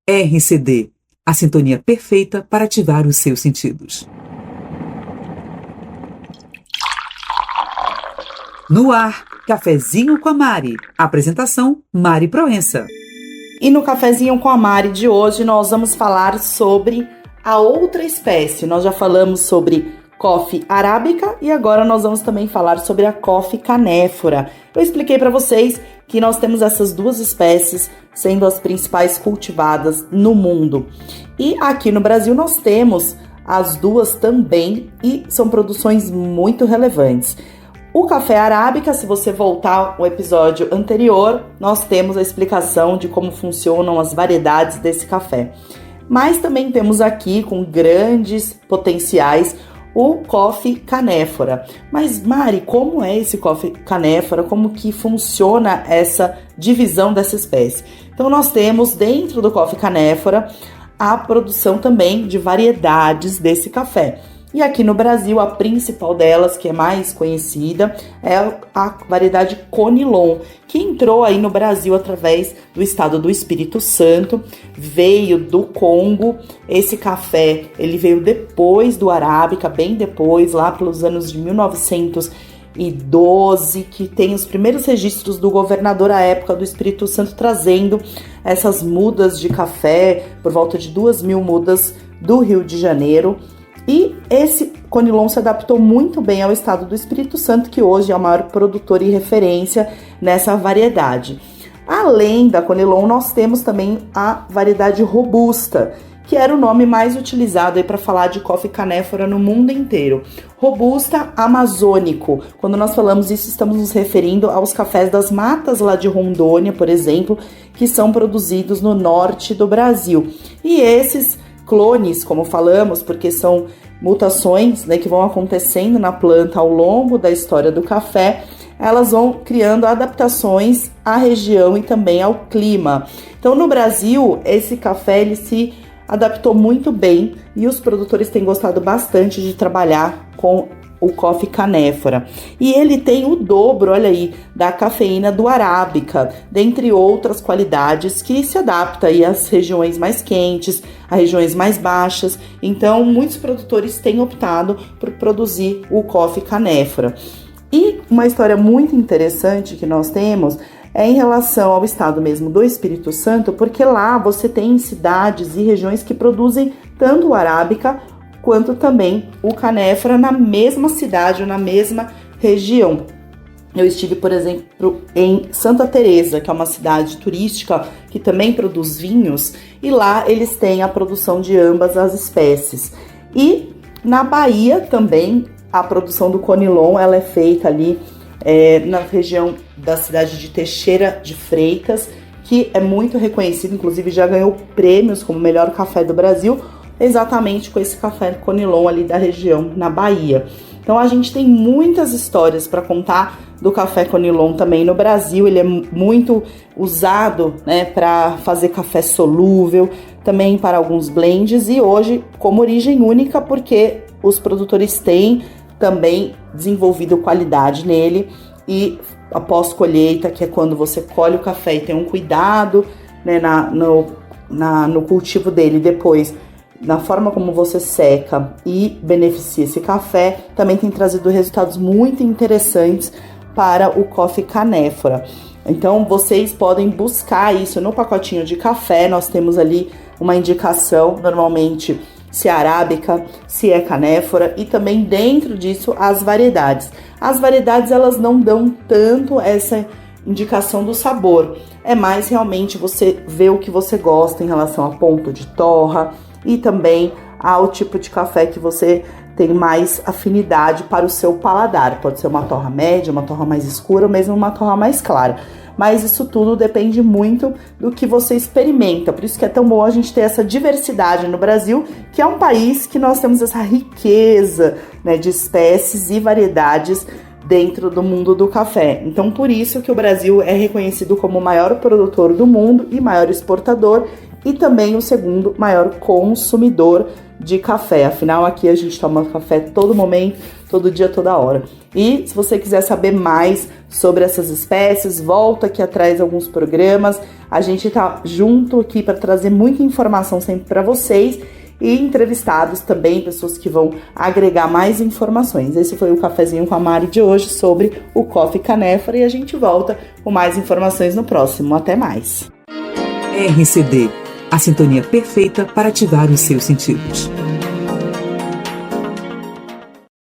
RCD, a sintonia perfeita para ativar os seus sentidos. No ar, Cafezinho com a Mari. Apresentação, Mari Proença. E no Cafezinho com a Mari de hoje nós vamos falar sobre a outra espécie. Nós já falamos sobre coffee arábica e agora nós vamos também falar sobre a coffee canéfora. Eu expliquei para vocês que nós temos essas duas espécies sendo as principais cultivadas no mundo. E aqui no Brasil nós temos as duas também e são produções muito relevantes. O café arábica, se você voltar ao episódio anterior, nós temos a explicação de como funcionam as variedades desse café. Mas também temos aqui, com grandes potenciais, o coffee canéfora. Mas, Mari, como é esse coffee canéfora? Como que funciona essa divisão dessa espécie? Então, nós temos dentro do coffee canéfora a produção também de variedades desse café. E aqui no Brasil, a principal delas, que é mais conhecida, é a variedade Conilon, que entrou aí no Brasil através do estado do Espírito Santo, veio do Congo. Esse café, ele veio depois do arábica, bem depois, lá pelos anos de 1912, que tem os primeiros registros do governador à época do Espírito Santo trazendo essas mudas de café, por volta de 2.000 mudas do Rio de Janeiro. E esse Conilon se adaptou muito bem ao estado do Espírito Santo, que hoje é o maior produtor e referência nessa variedade. Além da Conilon, nós temos também a variedade Robusta, que era o nome mais utilizado para falar de coffee canéfora no mundo inteiro. Robusta amazônico. Quando nós falamos isso, estamos nos referindo aos cafés das matas lá de Rondônia, por exemplo, que são produzidos no norte do Brasil. E esses clones, como falamos, porque são mutações, né, que vão acontecendo na planta ao longo da história do café, elas vão criando adaptações à região e também ao clima. Então, no Brasil, esse café ele se adaptou muito bem e os produtores têm gostado bastante de trabalhar com o coffee canéfora. E ele tem o dobro, olha aí, da cafeína do arábica, dentre outras qualidades que se adapta aí às regiões mais quentes, às regiões mais baixas. Então, muitos produtores têm optado por produzir o coffee canéfora. E uma história muito interessante que nós temos é em relação ao estado mesmo do Espírito Santo, porque lá você tem cidades e regiões que produzem tanto o arábica quanto também o canéfora na mesma cidade ou na mesma região. Eu estive, por exemplo, em Santa Teresa, que é uma cidade turística que também produz vinhos, e lá eles têm a produção de ambas as espécies. E na Bahia também a produção do Conilon, ela é feita ali na região da cidade de Teixeira de Freitas, que é muito reconhecido, inclusive já ganhou prêmios como o melhor café do Brasil, exatamente com esse café Conilon ali da região na Bahia. Então a gente tem muitas histórias para contar do café Conilon também no Brasil. Ele é muito usado, né, para fazer café solúvel, também para alguns blends e hoje como origem única porque os produtores têm também desenvolvido qualidade nele e após colheita, que é quando você colhe o café e tem um cuidado, né, no cultivo dele depois, na forma como você seca e beneficia esse café, também tem trazido resultados muito interessantes para o coffee canéfora. Então, vocês podem buscar isso no pacotinho de café, nós temos ali uma indicação, normalmente, se é arábica, se é canéfora, e também dentro disso as variedades. As variedades, elas não dão tanto essa indicação do sabor, é mais realmente você ver o que você gosta em relação a ponto de torra, e também ao tipo de café que você tem mais afinidade para o seu paladar. Pode ser uma torra média, uma torra mais escura ou mesmo uma torra mais clara. Mas isso tudo depende muito do que você experimenta. Por isso que é tão bom a gente ter essa diversidade no Brasil, que é um país que nós temos essa riqueza, né, de espécies e variedades dentro do mundo do café. Então, por isso que o Brasil é reconhecido como o maior produtor do mundo e maior exportador, e também o segundo maior consumidor de café. Afinal, aqui a gente toma café todo momento, todo dia, toda hora. E se você quiser saber mais sobre essas espécies, volta aqui atrás alguns programas. A gente tá junto aqui para trazer muita informação sempre para vocês e entrevistados também, pessoas que vão agregar mais informações. Esse foi o Cafezinho com a Mari de hoje sobre o Coffea canephora e a gente volta com mais informações no próximo. Até mais. RCD, a sintonia perfeita para ativar os seus sentidos.